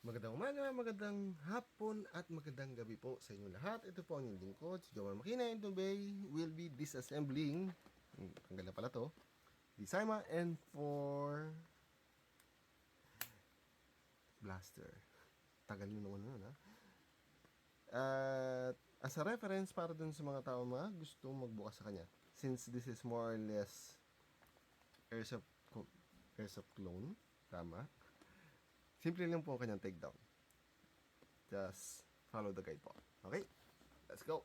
Magandang umaga, magandang hapon at magandang gabi po sa inyo lahat. Ito po ang inyong lingkod, si Joel Makina, and today we'll be disassembling, tanggal na pala to, the Cyma N4 blaster. Tagal nyo naman nun, ha? At as a reference para dun sa mga tao mga gustong magbukas sa kanya, since this is more or less airsoft clone, tama? Simple lang po ang kanyang takedown. Just follow the guide po. Okay? Let's go!